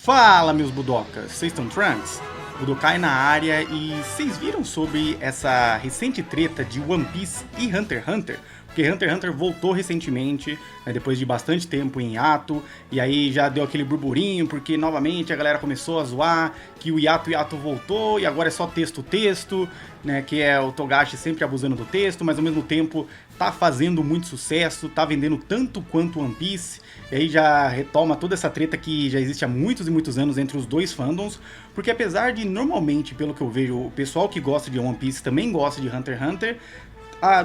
Fala, meus budocas, vocês estão trunks? Budokai na área, e vocês viram sobre essa recente treta de One Piece e Hunter x Hunter? Porque Hunter x Hunter voltou recentemente, né, depois de bastante tempo em hiato, e aí já deu aquele burburinho, porque novamente a galera começou a zoar que o hiato voltou, e agora é só texto, né, que é o Togashi sempre abusando do texto, mas ao mesmo tempo tá fazendo muito sucesso, tá vendendo tanto quanto One Piece, e aí já retoma toda essa treta que já existe há muitos e muitos anos entre os dois fandoms, porque apesar de normalmente, pelo que eu vejo, o pessoal que gosta de One Piece também gosta de Hunter x Hunter,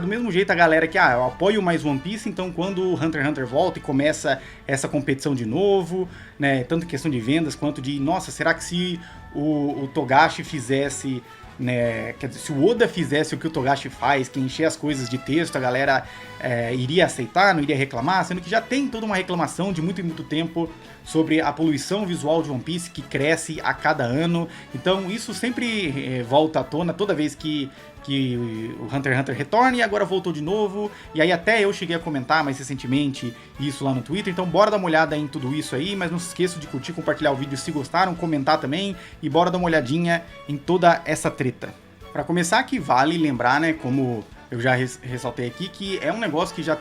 do mesmo jeito a galera que, eu apoio mais One Piece, então quando o Hunter x Hunter volta e começa essa competição de novo, né, tanto questão de vendas quanto de, nossa, será que se o Togashi fizesse, né, quer dizer, se o Oda fizesse o que o Togashi faz, que encher as coisas de texto, a galera iria aceitar, não iria reclamar, sendo que já tem toda uma reclamação de muito e muito tempo sobre a poluição visual de One Piece, que cresce a cada ano, então isso sempre volta à tona toda vez que o Hunter x Hunter retorna, e agora voltou de novo, e aí até eu cheguei a comentar mais recentemente isso lá no Twitter, então bora dar uma olhada em tudo isso aí, mas não se esqueça de curtir, compartilhar o vídeo se gostaram, comentar também, e bora dar uma olhadinha em toda essa treta. Pra começar aqui vale lembrar, né, como eu já ressaltei aqui, que é um negócio que já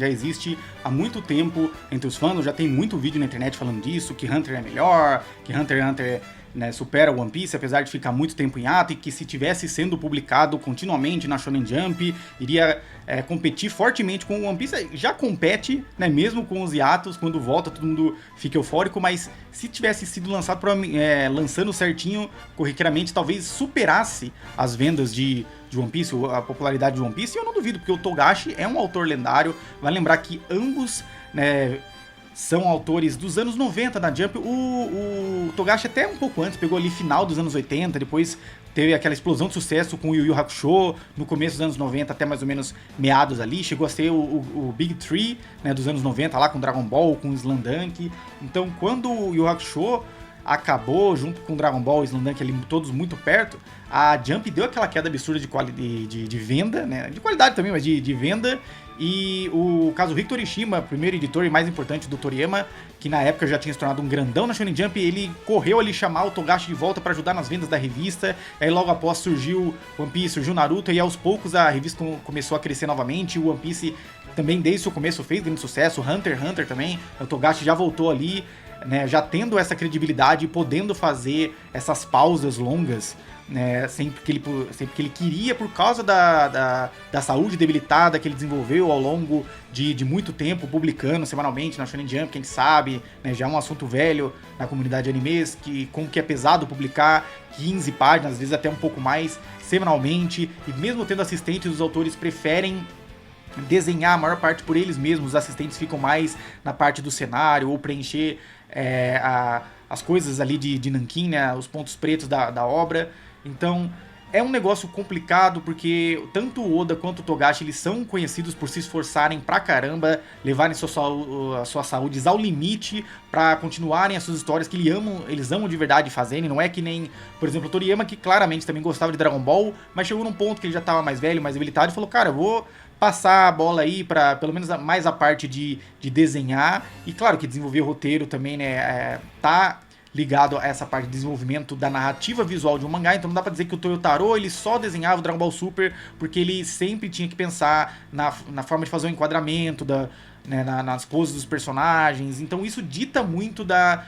existe há muito tempo entre os fãs, já tem muito vídeo na internet falando disso, que Hunter é melhor, que Hunter x Hunter supera One Piece, apesar de ficar muito tempo em ato, e que se tivesse sendo publicado continuamente na Shonen Jump, iria competir fortemente com o One Piece. Já compete, né, mesmo com os hiatos, quando volta todo mundo fica eufórico, mas se tivesse sido lançado, lançando certinho, corriqueiramente, talvez superasse as vendas de One Piece, a popularidade de One Piece, e eu não duvido, porque o Togashi é um autor lendário, vai lembrar que ambos, né, são autores dos anos 90 da Jump. O Togashi até um pouco antes, pegou ali final dos anos 80, depois teve aquela explosão de sucesso com o Yu Yu Hakusho, no começo dos anos 90 até mais ou menos meados ali, chegou a ser o Big Three, né, dos anos 90 lá com Dragon Ball, com Slandunk. Então quando o Yu Yu Hakusho acabou, junto com Dragon Ball e Slandunk ali todos muito perto, a Jump deu aquela queda absurda de venda, né, de qualidade também, mas de venda. E o Kazuhiko Torishima, primeiro editor e mais importante do Toriyama, que na época já tinha se tornado um grandão na Shonen Jump, ele correu ali chamar o Togashi de volta para ajudar nas vendas da revista. Aí logo após surgiu One Piece, surgiu Naruto, e aos poucos a revista começou a crescer novamente. O One Piece também desde o começo fez grande sucesso, Hunter x Hunter também, o Togashi já voltou ali, né, já tendo essa credibilidade e podendo fazer essas pausas longas, né, sempre que ele queria, por causa da saúde debilitada que ele desenvolveu ao longo de muito tempo, publicando semanalmente na Shonen Jump, quem sabe, né, já é um assunto velho na comunidade de animes, que é pesado publicar 15 páginas, às vezes até um pouco mais, semanalmente, e mesmo tendo assistentes, os autores preferem desenhar a maior parte por eles mesmos, os assistentes ficam mais na parte do cenário, ou preencher as coisas ali de nanquim, né, os pontos pretos da obra. Então é um negócio complicado, porque tanto o Oda quanto o Togashi, eles são conhecidos por se esforçarem pra caramba, levarem a sua saúde ao limite pra continuarem as suas histórias que eles amam de verdade fazerem. Não é que nem, por exemplo, o Toriyama, que claramente também gostava de Dragon Ball, mas chegou num ponto que ele já tava mais velho, mais debilitado, e falou, cara, eu vou passar a bola aí pra pelo menos mais a parte de desenhar, e claro que desenvolver o roteiro também, né, tá ligado a essa parte de desenvolvimento da narrativa visual de um mangá. Então não dá pra dizer que o Toyotaro ele só desenhava o Dragon Ball Super, porque ele sempre tinha que pensar na forma de fazer o enquadramento, né, nas poses dos personagens. Então isso dita muito da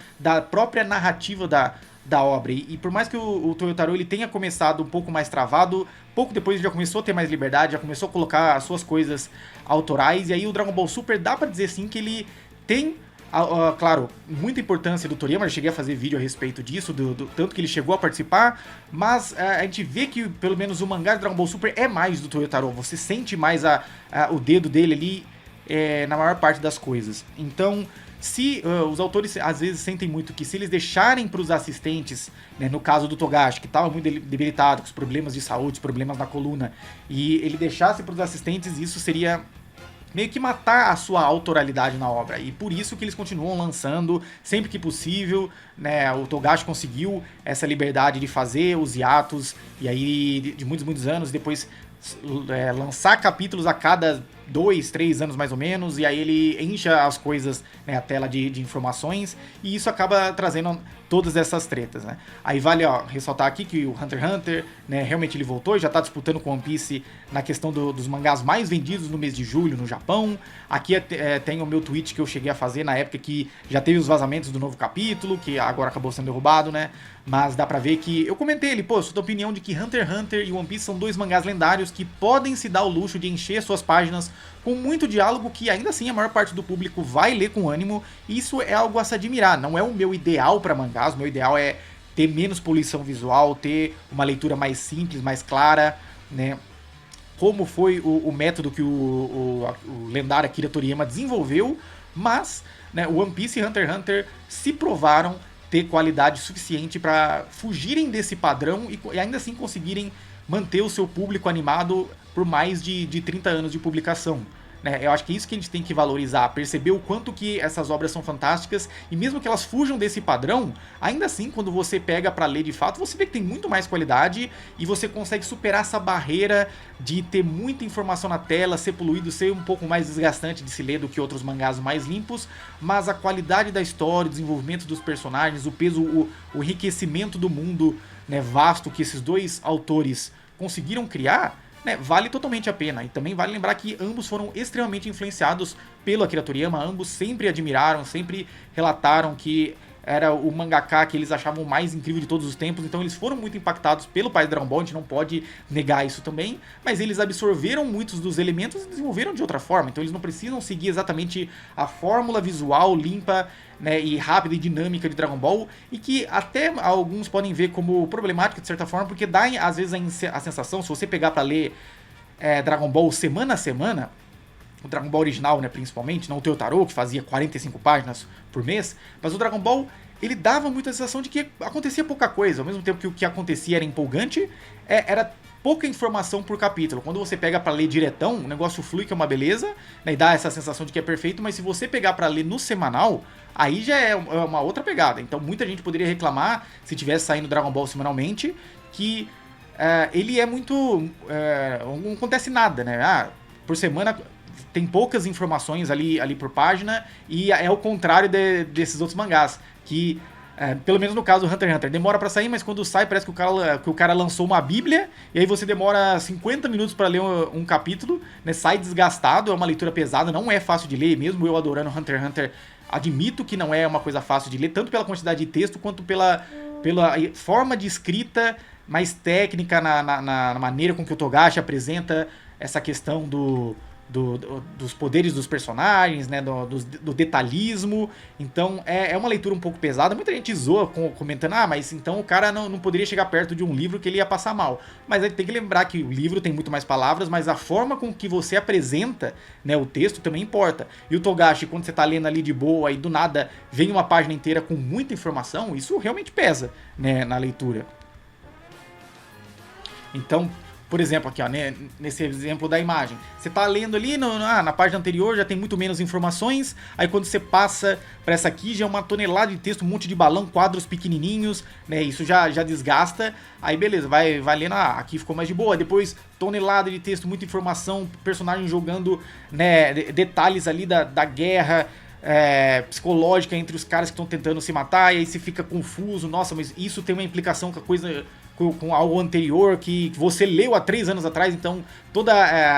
própria narrativa da obra, e por mais que o Toyotaro ele tenha começado um pouco mais travado, pouco depois ele já começou a ter mais liberdade, já começou a colocar as suas coisas autorais, e aí o Dragon Ball Super dá pra dizer sim que ele tem, claro, muita importância do Toriyama. Eu cheguei a fazer vídeo a respeito disso, do tanto que ele chegou a participar, mas a gente vê que pelo menos o mangá de Dragon Ball Super é mais do Toyotaro, você sente mais o dedo dele ali na maior parte das coisas. Então, se os autores às vezes sentem muito que se eles deixarem para os assistentes, né, no caso do Togashi, que estava muito debilitado, com os problemas de saúde, problemas na coluna, e ele deixasse para os assistentes, isso seria meio que matar a sua autoralidade na obra, e por isso que eles continuam lançando sempre que possível, né? O Togashi conseguiu essa liberdade de fazer os hiatos, e aí de muitos anos, depois lançar capítulos a cada 2, 3 anos mais ou menos, e aí ele enche as coisas, né, a tela de informações, e isso acaba trazendo todas essas tretas, né. Aí vale, ó, ressaltar aqui que o Hunter x Hunter, né, realmente ele voltou e já tá disputando com One Piece na questão dos mangás mais vendidos no mês de julho no Japão. Aqui tem o meu tweet que eu cheguei a fazer na época que já teve os vazamentos do novo capítulo, que agora acabou sendo derrubado, né, mas dá pra ver que eu comentei ele, pô, eu sou da opinião de que Hunter x Hunter e One Piece são dois mangás lendários que podem se dar o luxo de encher suas páginas com muito diálogo que ainda assim a maior parte do público vai ler com ânimo. Isso é algo a se admirar, não é o meu ideal para mangás, o meu ideal é ter menos poluição visual, ter uma leitura mais simples, mais clara, né? Como foi o método que o lendário Akira Toriyama desenvolveu, mas, né, o One Piece e Hunter x Hunter se provaram ter qualidade suficiente para fugirem desse padrão e ainda assim conseguirem manter o seu público animado por mais de 30 anos de publicação. Né? Eu acho que é isso que a gente tem que valorizar, perceber o quanto que essas obras são fantásticas, e mesmo que elas fujam desse padrão, ainda assim, quando você pega pra ler de fato, você vê que tem muito mais qualidade, e você consegue superar essa barreira de ter muita informação na tela, ser poluído, ser um pouco mais desgastante de se ler do que outros mangás mais limpos, mas a qualidade da história, o desenvolvimento dos personagens, o peso, o enriquecimento do mundo, né, vasto que esses dois autores conseguiram criar, né, vale totalmente a pena. E também vale lembrar que ambos foram extremamente influenciados pelo Akira Toriyama, ambos sempre admiraram, sempre relataram que era o mangaka que eles achavam mais incrível de todos os tempos, então eles foram muito impactados pelo pai de Dragon Ball, a gente não pode negar isso também, mas eles absorveram muitos dos elementos e desenvolveram de outra forma, então eles não precisam seguir exatamente a fórmula visual limpa, né, e rápida e dinâmica de Dragon Ball, e que até alguns podem ver como problemática de certa forma, porque dá às vezes a sensação, se você pegar pra ler Dragon Ball semana a semana, o Dragon Ball original, né, principalmente, não o Teotaro, que fazia 45 páginas por mês, mas o Dragon Ball, ele dava muita sensação de que acontecia pouca coisa, ao mesmo tempo que o que acontecia era empolgante, era pouca informação por capítulo. Quando você pega pra ler diretão, o negócio flui, que é uma beleza, né, e dá essa sensação de que é perfeito, mas se você pegar pra ler no semanal, aí já é uma outra pegada. Então muita gente poderia reclamar, se tivesse saindo Dragon Ball semanalmente, que ele é muito... não acontece nada, né? Por semana tem poucas informações ali por página, e é o contrário desses outros mangás, que, pelo menos no caso do Hunter x Hunter, demora pra sair, mas quando sai parece que o cara lançou uma bíblia, e aí você demora 50 minutos pra ler um capítulo, né, sai desgastado, é uma leitura pesada, não é fácil de ler, mesmo eu adorando Hunter x Hunter, admito que não é uma coisa fácil de ler, tanto pela quantidade de texto, quanto pela forma de escrita mais técnica, na maneira com que o Togashi apresenta essa questão dos poderes dos personagens, né, do detalhismo. Então é uma leitura um pouco pesada. Muita gente zoa comentando, mas então o cara não poderia chegar perto de um livro que ele ia passar mal. Mas aí tem que lembrar que o livro tem muito mais palavras, mas a forma com que você apresenta, né, o texto também importa. E o Togashi, quando você tá lendo ali de boa e do nada vem uma página inteira com muita informação, isso realmente pesa, né, na leitura. Então, por exemplo, aqui, ó, né, nesse exemplo da imagem, você tá lendo ali, na página anterior já tem muito menos informações, aí quando você passa para essa aqui já é uma tonelada de texto, um monte de balão, quadros pequenininhos, né, isso já desgasta, aí beleza, vai lendo, aqui ficou mais de boa, depois tonelada de texto, muita informação, personagem jogando, né, detalhes ali da guerra, psicológica entre os caras que estão tentando se matar, e aí você fica confuso, nossa, mas isso tem uma implicação com a coisa, com algo anterior que você leu há 3 anos atrás, então toda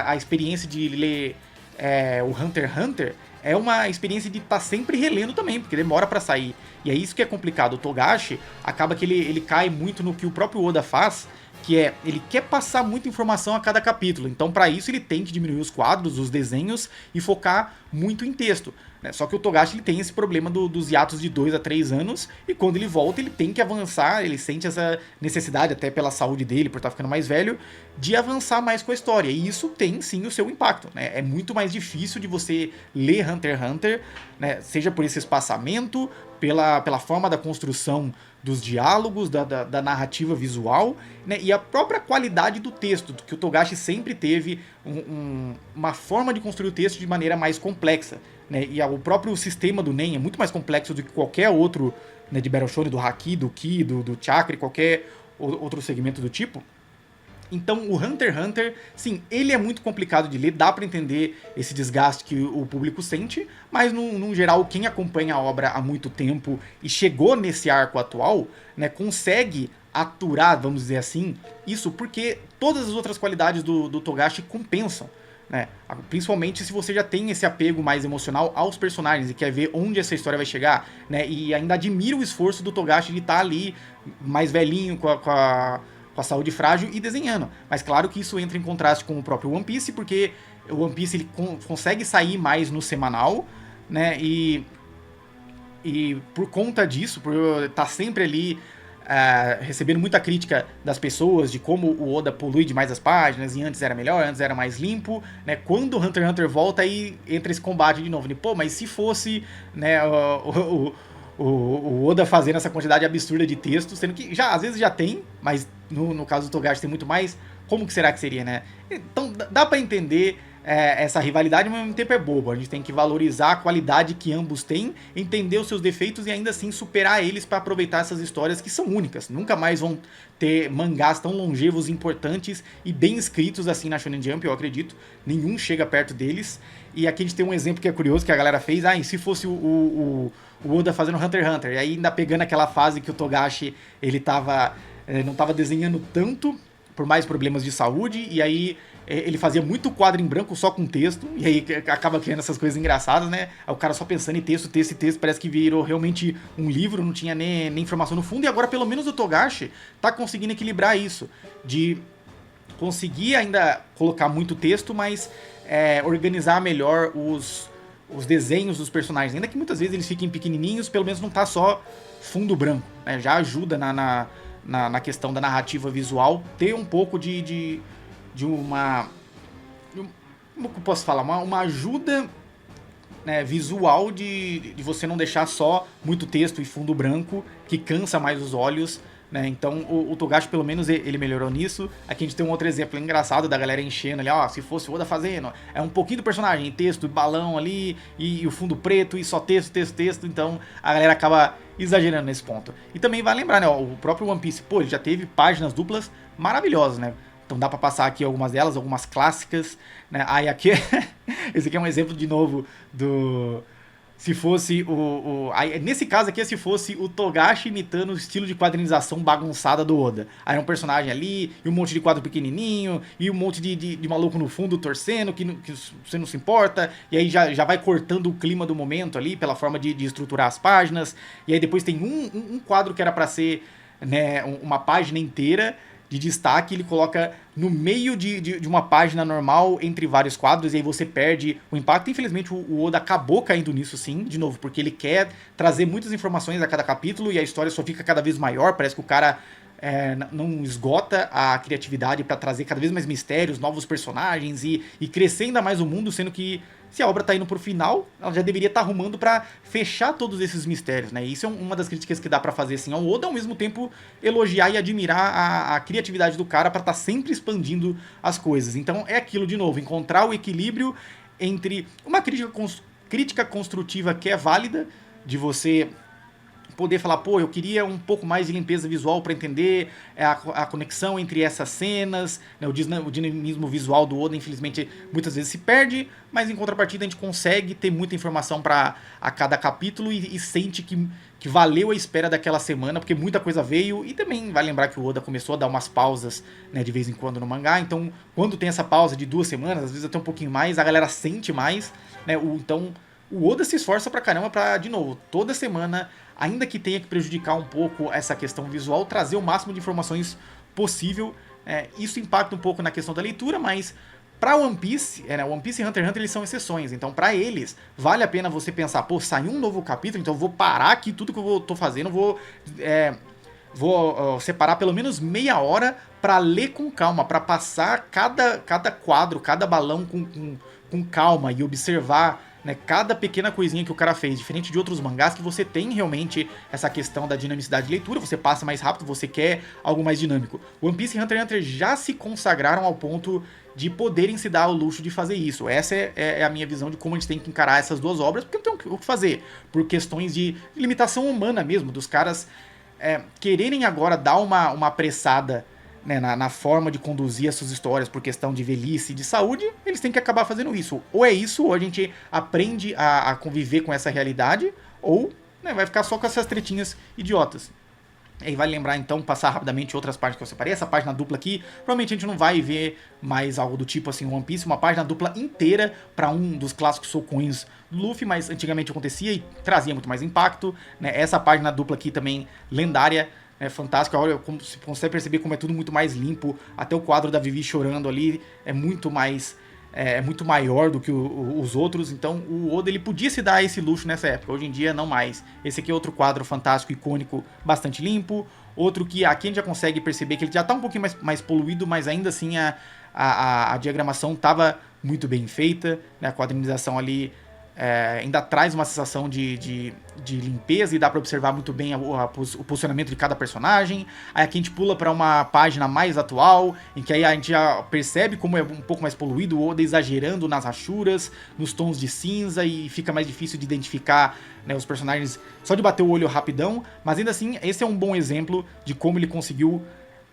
a experiência de ler o Hunter x Hunter é uma experiência de estar sempre relendo também, porque demora pra sair, e é isso que é complicado. O Togashi acaba que ele cai muito no que o próprio Oda faz, que ele quer passar muita informação a cada capítulo, então para isso ele tem que diminuir os quadros, os desenhos e focar muito em texto, né? Só que o Togashi ele tem esse problema dos hiatos de 2 a 3 anos, e quando ele volta ele tem que avançar, ele sente essa necessidade, até pela saúde dele, por estar ficando mais velho, de avançar mais com a história, e isso tem sim o seu impacto, né? É muito mais difícil de você ler Hunter x Hunter, né? Seja por esse espaçamento, pela forma da construção dos diálogos, da narrativa visual, né, e a própria qualidade do texto, que o Togashi sempre teve uma forma de construir o texto de maneira mais complexa, né, e o próprio sistema do Nen é muito mais complexo do que qualquer outro, né, de Battle Shonen, do Haki, do Ki, do Chakra, qualquer outro segmento do tipo. Então, o Hunter x Hunter, sim, ele é muito complicado de ler, dá pra entender esse desgaste que o público sente, mas, no geral, quem acompanha a obra há muito tempo e chegou nesse arco atual, né, consegue aturar, vamos dizer assim, isso porque todas as outras qualidades do Togashi compensam. Né? Principalmente se você já tem esse apego mais emocional aos personagens e quer ver onde essa história vai chegar, né? E ainda admira o esforço do Togashi de estar ali mais velhinho, com a saúde frágil e desenhando. Mas claro que isso entra em contraste com o próprio One Piece, porque o One Piece ele consegue sair mais no semanal, né? E por conta disso, por estar sempre ali recebendo muita crítica das pessoas de como o Oda polui demais as páginas, e antes era melhor, antes era mais limpo, né? Quando o Hunter x Hunter volta, aí entra esse combate de novo, né? Pô, mas se fosse, né, o Oda fazendo essa quantidade absurda de texto, sendo que às vezes já tem, mas no caso do Togashi tem muito mais, como que será que seria, né? Então dá pra entender essa rivalidade, mas ao mesmo tempo é bobo. A gente tem que valorizar a qualidade que ambos têm, entender os seus defeitos e ainda assim superar eles para aproveitar essas histórias que são únicas. Nunca mais vão ter mangás tão longevos, importantes e bem escritos assim na Shonen Jump, eu acredito. Nenhum chega perto deles. E aqui a gente tem um exemplo que é curioso, que a galera fez. E se fosse o Oda fazendo Hunter x Hunter? E aí ainda pegando aquela fase que o Togashi ele não estava desenhando tanto, por mais problemas de saúde, e aí ele fazia muito quadro em branco só com texto, e aí acaba criando essas coisas engraçadas, né? Aí o cara só pensando em texto, texto e texto, parece que virou realmente um livro, não tinha nem informação no fundo, e agora pelo menos o Togashi tá conseguindo equilibrar isso, de conseguir ainda colocar muito texto, mas organizar melhor os desenhos dos personagens, ainda que muitas vezes eles fiquem pequenininhos, pelo menos não tá só fundo branco, né? Já ajuda na questão da narrativa visual, ter um pouco de uma... Como que eu posso falar? Uma ajuda, né, visual de você não deixar só muito texto e fundo branco, que cansa mais os olhos, né? Então o Togashi pelo menos ele melhorou nisso. Aqui a gente tem um outro exemplo engraçado da galera enchendo ali, ó, se fosse o Oda fazendo, é um pouquinho do personagem, texto, balão ali, e o fundo preto, e só texto, texto, texto, então a galera acaba exagerando nesse ponto. E também vai lembrar, né, ó, o próprio One Piece, pô, ele já teve páginas duplas maravilhosas, né? Então dá pra passar aqui algumas delas, algumas clássicas, né? Aí aqui, esse aqui é um exemplo de novo do... Se fosse aí, nesse caso aqui, se fosse o Togashi imitando o estilo de quadrinização bagunçada do Oda. Aí é um personagem ali, e um monte de quadro pequenininho, e um monte de maluco no fundo torcendo, que você não se importa, e aí já vai cortando o clima do momento ali, pela forma de estruturar as páginas, e aí depois tem um quadro que era pra ser, né, uma página inteira de destaque, ele coloca no meio de uma página normal entre vários quadros, e aí você perde o impacto. Infelizmente o Oda acabou caindo nisso sim, de novo, porque ele quer trazer muitas informações a cada capítulo e a história só fica cada vez maior, parece que o cara não esgota a criatividade para trazer cada vez mais mistérios, novos personagens e crescer ainda mais o mundo, sendo que se a obra tá indo pro final, ela já deveria estar arrumando para fechar todos esses mistérios, né? E isso é uma das críticas que dá para fazer assim ao Oda, ao mesmo tempo elogiar e admirar a criatividade do cara para estar sempre expandindo as coisas. Então é aquilo de novo, encontrar o equilíbrio entre uma crítica construtiva que é válida, de você poder falar, pô, eu queria um pouco mais de limpeza visual para entender a conexão entre essas cenas, né? O dinamismo visual do Oda, infelizmente, muitas vezes se perde, mas em contrapartida a gente consegue ter muita informação para a cada capítulo e sente que valeu a espera daquela semana, porque muita coisa veio, e também vai lembrar que o Oda começou a dar umas pausas, né, de vez em quando no mangá, então quando tem essa pausa de 2 semanas, às vezes até um pouquinho mais, a galera sente mais, né, então o Oda se esforça pra caramba pra, de novo, toda semana, ainda que tenha que prejudicar um pouco essa questão visual, trazer o máximo de informações possível. Isso impacta um pouco na questão da leitura, mas pra One Piece, One Piece e Hunter x Hunter eles são exceções, então pra eles vale a pena você pensar, pô, saiu um novo capítulo, então eu vou parar aqui tudo que eu tô fazendo, vou separar pelo menos meia hora pra ler com calma, pra passar cada quadro, cada balão com calma e observar, né, cada pequena coisinha que o cara fez, diferente de outros mangás que você tem realmente essa questão da dinamicidade de leitura, você passa mais rápido, você quer algo mais dinâmico. One Piece e Hunter x Hunter já se consagraram ao ponto de poderem se dar o luxo de fazer isso. Essa é a minha visão de como a gente tem que encarar essas duas obras, porque não tem o que fazer, por questões de limitação humana mesmo, dos caras quererem agora dar uma apressada, né, na forma de conduzir as suas histórias por questão de velhice e de saúde, eles têm que acabar fazendo isso. Ou é isso, ou a gente aprende a conviver com essa realidade, ou, né, vai ficar só com essas tretinhas idiotas. E aí vai lembrar, então, passar rapidamente outras páginas que eu separei. Essa página dupla aqui, provavelmente a gente não vai ver mais algo do tipo assim, One Piece, uma página dupla inteira para um dos clássicos Soul Coins do Luffy, mas antigamente acontecia e trazia muito mais impacto, né? Essa página dupla aqui também, lendária, é fantástica. Olha, como você consegue perceber como é tudo muito mais limpo, até o quadro da Vivi chorando ali é muito mais... É muito maior do que os outros, então o Oda ele podia se dar esse luxo nessa época, hoje em dia não mais. Esse aqui é outro quadro fantástico, icônico, bastante limpo, outro que aqui a gente já consegue perceber que ele já tá um pouquinho mais poluído, mas ainda assim a diagramação tava muito bem feita, né? A quadrinização ali ainda traz uma sensação de limpeza e dá para observar muito bem o posicionamento de cada personagem. Aí aqui a gente pula para uma página mais atual, em que aí a gente já percebe como é um pouco mais poluído, o Oda exagerando nas rachuras, nos tons de cinza, e fica mais difícil de identificar, né, os personagens só de bater o olho rapidão, mas ainda assim esse é um bom exemplo de como ele conseguiu,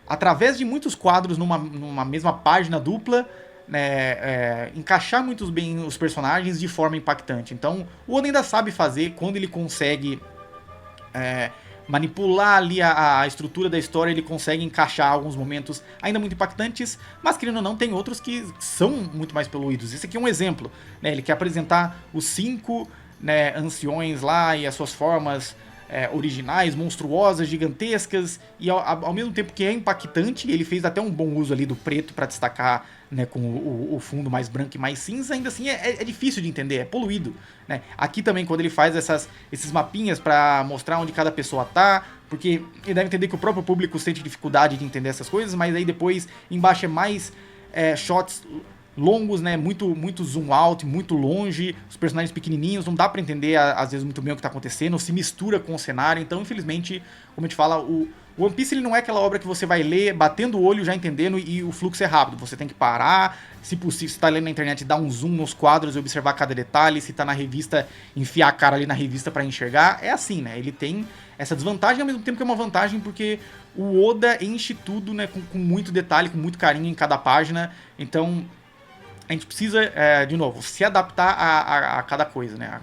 através de muitos quadros numa mesma página dupla, né, encaixar muito bem os personagens de forma impactante. Então o Oda ainda sabe fazer, quando ele consegue manipular ali a estrutura da história, ele consegue encaixar alguns momentos ainda muito impactantes, mas querendo ou não, tem outros que são muito mais poluídos. Esse aqui é um exemplo, né? Ele quer apresentar os 5, né, anciões lá e as suas formas originais, monstruosas, gigantescas, e ao mesmo tempo que é impactante, ele fez até um bom uso ali do preto para destacar, né, com o fundo mais branco e mais cinza. Ainda assim é difícil de entender, é poluído, né? Aqui também, quando ele faz esses mapinhas para mostrar onde cada pessoa tá, porque ele deve entender que o próprio público sente dificuldade de entender essas coisas, mas aí depois embaixo é mais shots longos, né, muito zoom out, muito longe, os personagens pequenininhos, não dá pra entender às vezes muito bem o que tá acontecendo, se mistura com o cenário. Então, infelizmente, como a gente fala, o One Piece ele não é aquela obra que você vai ler batendo o olho já entendendo e o fluxo é rápido. Você tem que parar, se possível, se tá lendo na internet, dar um zoom nos quadros e observar cada detalhe, se tá na revista, enfiar a cara ali na revista pra enxergar. É assim, né, ele tem essa desvantagem, ao mesmo tempo que é uma vantagem, porque o Oda enche tudo, né, com muito detalhe, com muito carinho em cada página. Então a gente precisa, de novo, se adaptar a cada coisa, né?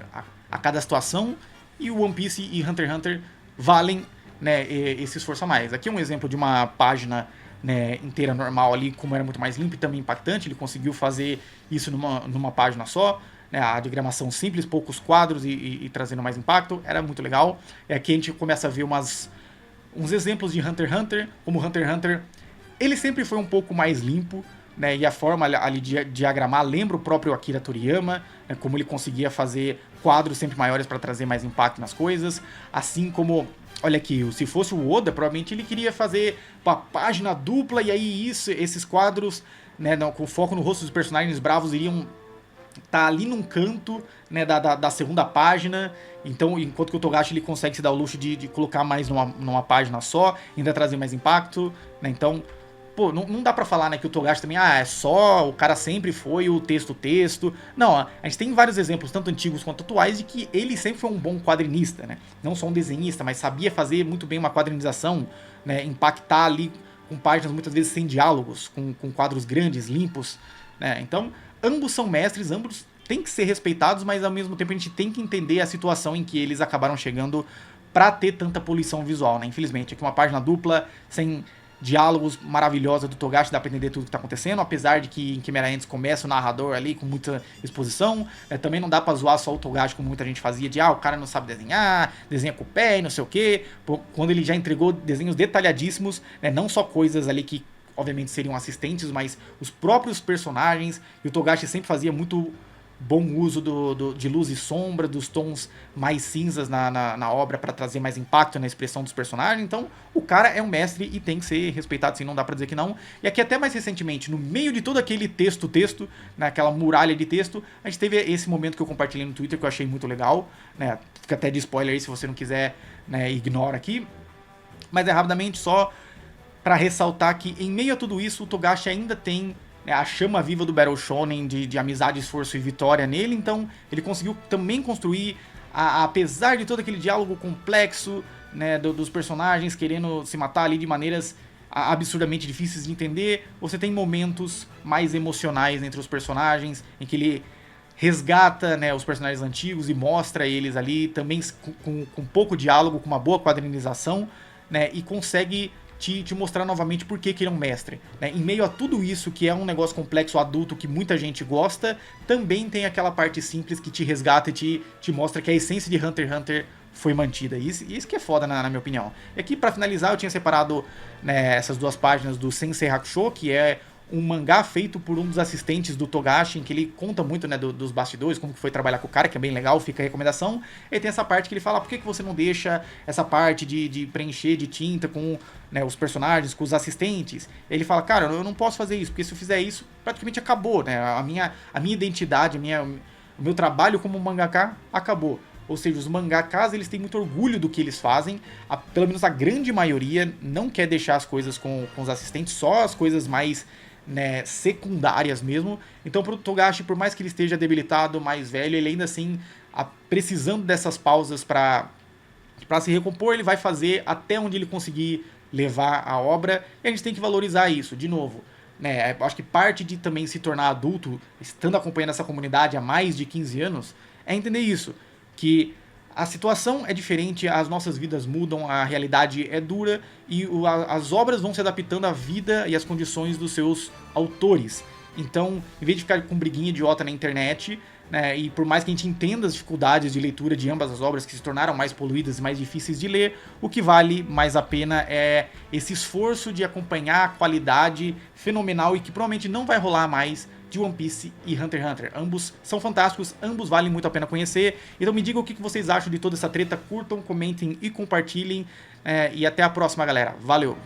A cada situação, e o One Piece e Hunter x Hunter valem, né, esse esforço a mais. Aqui é um exemplo de uma página, né, inteira normal ali, como era muito mais limpo e também impactante. Ele conseguiu fazer isso numa página só, né? A diagramação simples, poucos quadros e trazendo mais impacto, era muito legal. E aqui a gente começa a ver uns exemplos de Hunter x Hunter, como Hunter x Hunter, ele sempre foi um pouco mais limpo, né, e a forma ali de diagramar lembra o próprio Akira Toriyama, né, como ele conseguia fazer quadros sempre maiores para trazer mais impacto nas coisas. Assim como, olha aqui, se fosse o Oda, provavelmente ele queria fazer uma página dupla, e aí esses quadros, né, com foco no rosto dos personagens bravos, iriam tá ali num canto, né, da segunda página. Então, enquanto que o Togashi ele consegue se dar o luxo de colocar mais numa página só, ainda trazer mais impacto, né? Então, pô, não dá pra falar, né, que o Togashi também, é só, o cara sempre foi o texto. Não, a gente tem vários exemplos, tanto antigos quanto atuais, de que ele sempre foi um bom quadrinista, né? Não só um desenhista, mas sabia fazer muito bem uma quadrinização, né, impactar ali com páginas muitas vezes sem diálogos, com quadros grandes, limpos, né? Então, ambos são mestres, ambos têm que ser respeitados, mas ao mesmo tempo a gente tem que entender a situação em que eles acabaram chegando pra ter tanta poluição visual, né? Infelizmente, aqui uma página dupla, sem diálogos maravilhosa do Togashi, dá pra entender tudo que tá acontecendo, apesar de que em Chimera Ants começa o narrador ali com muita exposição, também não dá pra zoar só o Togashi como muita gente fazia, de o cara não sabe desenhar, desenha com o pé e não sei o que, quando ele já entregou desenhos detalhadíssimos, né, não só coisas ali que obviamente seriam assistentes, mas os próprios personagens, e o Togashi sempre fazia muito bom uso de luz e sombra, dos tons mais cinzas na obra para trazer mais impacto na expressão dos personagens. Então, o cara é um mestre e tem que ser respeitado, sim, não dá pra dizer que não. E aqui até mais recentemente, no meio de todo aquele texto, naquela muralha de texto, a gente teve esse momento que eu compartilhei no Twitter, que eu achei muito legal, né? Fica até de spoiler aí, se você não quiser, né, ignora aqui. Mas rapidamente, só para ressaltar que em meio a tudo isso, o Togashi ainda tem a chama viva do Battle Shonen de amizade, esforço e vitória nele. Então ele conseguiu também construir, apesar de todo aquele diálogo complexo, né, dos personagens querendo se matar ali de maneiras absurdamente difíceis de entender. Você tem momentos mais emocionais entre os personagens, em que ele resgata, né, os personagens antigos e mostra eles ali, também com pouco diálogo, com uma boa quadrinização, né, e consegue te mostrar novamente por que ele é um mestre. Né? Em meio a tudo isso, que é um negócio complexo adulto que muita gente gosta, também tem aquela parte simples que te resgata e te mostra que a essência de Hunter x Hunter foi mantida. Isso que é foda, na minha opinião. E aqui, pra finalizar, eu tinha separado, né, essas duas páginas do Sensei Hakusho, que é um mangá feito por um dos assistentes do Togashi, em que ele conta muito, né, dos bastidores, como que foi trabalhar com o cara, que é bem legal, fica a recomendação. E tem essa parte que ele fala, por que você não deixa essa parte de preencher de tinta com, né, os personagens, com os assistentes? Ele fala, cara, eu não posso fazer isso, porque se eu fizer isso, praticamente acabou, né, a minha identidade, o meu trabalho como mangaka acabou. Ou seja, os mangakas, eles têm muito orgulho do que eles fazem, pelo menos a grande maioria não quer deixar as coisas com os assistentes, só as coisas mais, né, secundárias mesmo. Então pro Togashi, por mais que ele esteja debilitado, mais velho, ele ainda assim, precisando dessas pausas para se recompor, ele vai fazer até onde ele conseguir levar a obra, e a gente tem que valorizar isso, de novo. Né, acho que parte de também se tornar adulto, estando acompanhando essa comunidade há mais de 15 anos, é entender isso, que a situação é diferente, as nossas vidas mudam, a realidade é dura e as obras vão se adaptando à vida e às condições dos seus autores. Então, em vez de ficar com briguinha idiota na internet, né, e por mais que a gente entenda as dificuldades de leitura de ambas as obras, que se tornaram mais poluídas e mais difíceis de ler, o que vale mais a pena é esse esforço de acompanhar a qualidade fenomenal e que provavelmente não vai rolar mais de One Piece e Hunter x Hunter. Ambos são fantásticos, ambos valem muito a pena conhecer. Então me digam o que vocês acham de toda essa treta, curtam, comentem e compartilhem. E até a próxima, galera. Valeu!